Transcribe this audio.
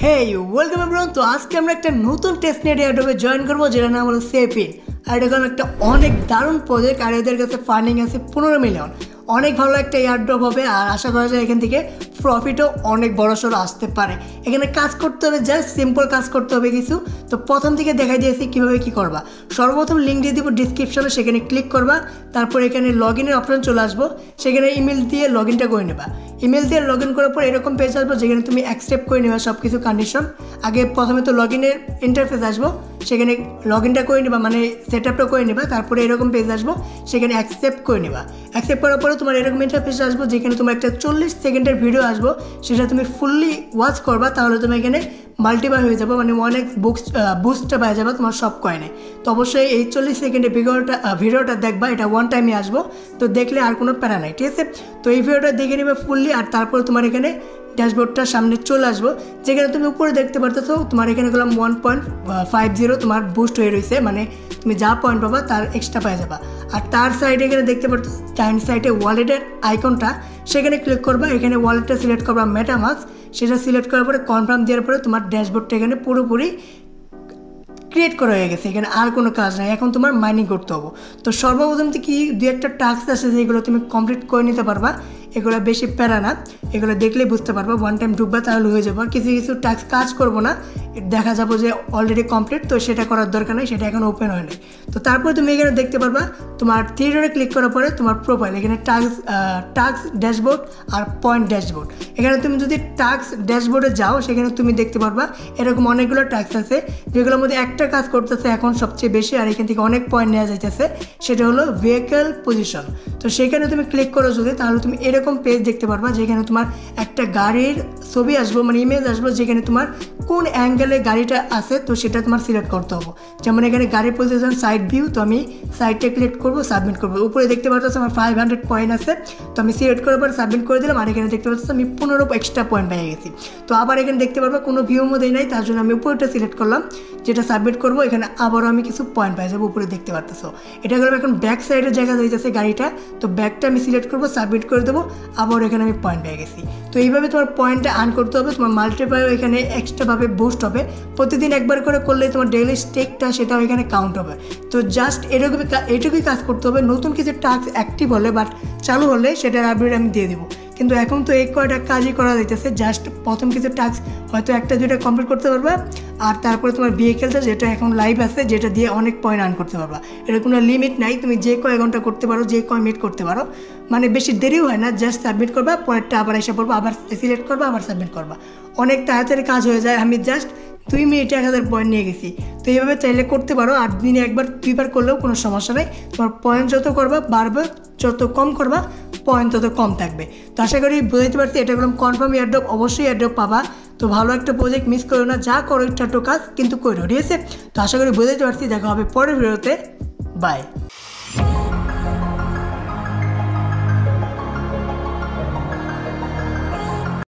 Hey, welcome everyone. তো আজকে আমরা একটা নতুন টেস্ট নেট এয়ারড্রপে জয়েন করবো, যেটা নাম হলো সেপিন। আর এটা কোনো একটা অনেক দারুণ প্রজেক্ট, আর এদের কাছে ফান্ডিং আছে 15 মিলিয়ন। অনেক ভালো একটা এয়ারড্রপ হবে, আর আশা করা যায় এখান থেকে প্রফিটও অনেক বড়সড় আসতে পারে। এখানে কাজ করতে হবে, জাস্ট সিম্পল কাজ করতে হবে কিছু। তো প্রথম থেকে দেখাই দিয়েছি কীভাবে কী করবা। সর্বপ্রথম লিঙ্ক দিয়ে দিব ডিসক্রিপশনে, সেখানে ক্লিক করবা। তারপর এখানে লগ ইনের অপশন চলে আসবো, সেখানে ইমেল দিয়ে লগ ইনটা করে নেবা। ইমেল দিয়ে লগ ইন করার পর এরকম পেজ আসবো, যেখানে তুমি অ্যাকসেপ্ট করে নেবা সব কিছু কন্ডিশন। আগে প্রথমে তো লগ ইনের ইন্টারফেস আসবো, সেখানে লগ ইনটা করে নেবা, মানে সেট আপটা করে নেবা। তারপরে এরকম পেজ আসবো, সেখানে অ্যাকসেপ্ট করে নেবা। অ্যাকসেপ্ট করার পরে তোমার এরকম ইন্টারফেস আসবো, যেখানে তোমার একটা 40 সেকেন্ডের ভিডিও আসবো, সেটা তুমি ফুললি ওয়াচ করবা। তাহলে তুমি এখানে মাল্টিপ্লাই হয়ে যাবো, মানে অনেক বুস্টটা পাওয়া যাবে তোমার সব কয়েনে। তো অবশ্যই এই 40 সেকেন্ডের ভিডিওটা দেখবা, এটা ওয়ান টাইমে আসবো। তো দেখলে আর কোনো প্যারা নাই, ঠিক আছে। তো এই ভিডিওটা দেখে নেবে ফুললি, আর তারপর তোমার এখানে ড্যাশবোর্ডটার সামনে চলে আসবো, যেখানে তুমি উপরে দেখতে পারতেছো তোমার এখানে গেলাম 1.50 তোমার বুস্ট হয়ে রয়েছে, মানে তুমি যা পয়েন্ট পাবা তার এক্সট্রা পাওয়া যাবা। আর তার সাইডে এখানে দেখতে পাচ্ছ ডাইন সাইডে ওয়ালেটের আইকনটা, সেখানে ক্লিক করবা। এখানে ওয়ালেটটা সিলেক্ট করবা মেটামাস্ক, সেটা সিলেক্ট করার পরে কনফার্ম দেওয়ার পরে তোমার ড্যাশবোর্ডটা এখানে পুরোপুরি ক্রিয়েট করা হয়ে গেছে। এখানে আর কোনো কাজ নাই, এখন তোমার মাইনিং করতে হবে। তো সর্বপ্রথম কি দু একটা টাস্ক আছে, যেগুলো তুমি কমপ্লিট করে নিতে পারবা। এগুলো বেশি প্যারা না, এগুলো দেখলেই বুঝতে পারবা। ওয়ান টাইম ঢুকবা তাহলে হয়ে যাবো। আর কিছু কিছু টাস্ক কাজ করবো না, দেখা যাবো যে অলরেডি কমপ্লিট, তো সেটা করার দরকার নেই, সেটা এখন ওপেন হয় নাই। তো তারপরে তুমি এখানে দেখতে পারবা তোমার থ্রি ডটে ক্লিক করার পরে তোমার প্রোফাইল, এখানে টাস্ক ড্যাশবোর্ড আর পয়েন্ট ড্যাশবোর্ড। এখানে তুমি যদি টাস্ক ড্যাশবোর্ডে যাও, সেখানে তুমি দেখতে পারবা এরকম অনেকগুলো টাস্ক আছে, যেগুলোর মধ্যে একটা কাজ করতেছে এখন সবচেয়ে বেশি, আর এখান থেকে অনেক পয়েন্ট নেওয়া যাইতেছে। সেটা হলো ভেহিকল পজিশন। তো সেখানে তুমি ক্লিক করো যদি, তাহলে তুমি এরকম পেজ দেখতে পারবা, যেখানে তোমার একটা গাড়ির ছবি আসবো, মানে ইমেজ আসবো, যেখানে তোমার কোন অ্যাঙ্গেলে গাড়িটা আছে, তো সেটা তোমার সিলেক্ট করতে হবে। যেমন এখানে গাড়ির পজিশন সাইড ভিউ, তো আমি সাইডটা ক্লিক করবো, সাবমিট করবো। উপরে দেখতে পাচ্ছ আমার 500 পয়েন্ট আছে, তো আমি সিলেক্ট করার পর সাবমিট করে দিলাম। আর এখানে দেখতে পাচ্ছ আমি 15 এক্সট্রা পয়েন্ট পেয়ে গেছি। তো আবার এখানে দেখতে পারবো কোনো ভিউ মধ্যেই নাই, তার জন্য আমি উপরেটা সিলেক্ট করলাম, যেটা সাবমিট করবো। এখানে আবারও আমি কিছু পয়েন্ট পাই যাবো, উপরে দেখতে পারতেছো। এটা করবো এখন ব্যাক সাইডের জায়গা যাইতেছে গাড়িটা, তো ব্যাকটা আমি সিলেক্ট করবো, সাবমিট করে দেবো। আবার এখানে আমি পয়েন্ট পেয়ে গেছি। তো এইভাবে তোমার পয়েন্টটা আর্ন করতে হবে। তোমার মাল্টিপ্লায়ার এখানে এক্সট্রাভাবে বুস্ট হবে, প্রতিদিন একবার করে করলে তোমার ডেইলি স্টেকটা সেটাও এখানে কাউন্ট হবে। তো জাস্ট এটুকুই কাজ করতে হবে। নতুন কিছু টাস্ক অ্যাক্টিভ হলে বাট চালু হলে সেটার আপডেট আমি দিয়ে দেবো। কিন্তু এখন তো এই কয়টা কাজই করা যাইতেছে, জাস্ট প্রথম কিছু টাস্ক হয়তো একটা দুইটা কমপ্লিট করতে পারবা। আর তারপরে তোমার ভেহিকেলটা, যেটা এখন লাইভ আছে, যেটা দিয়ে অনেক পয়েন্ট আর্ন করতে পারবা। এটা কোনো লিমিট নাই, তুমি যে কয় ঘন্টা করতে পারো, যে কয় মিনিট করতে পারো, মানে বেশি দেরিও হয় না। জাস্ট সাবমিট করবা, পরেরটা আবার এসে পড়বো, আবার সিলেক্ট করবা, আবার সাবমিট করবা। অনেক তাড়াতাড়ি কাজ হয়ে যায়। আমি জাস্ট 2 মিনিটে 1000 পয়েন্ট নিয়ে গেছি। তো এইভাবে চাইলে করতে পারো। 8 দিনে একবার 2বার করলেও কোনো সমস্যা নেই। তোমার পয়েন্ট যত করবা বাড়বে, যত কম করবা পয়েন্ট তত কম থাকবে। তো আশা করি বুঝতে পারছি, এটা করলাম কনফার্ম এয়ারড্রপ, অবশ্যই এয়ারড্রপ পাবা। তো ভালো একটা প্রজেক্ট মিস করো না, যা করো একটু কাজ কিন্তু করো, ঠিক আছে। তো আশা করি বুঝতে পারছি, দেখা হবে পরের ভিডিওতে। বাই।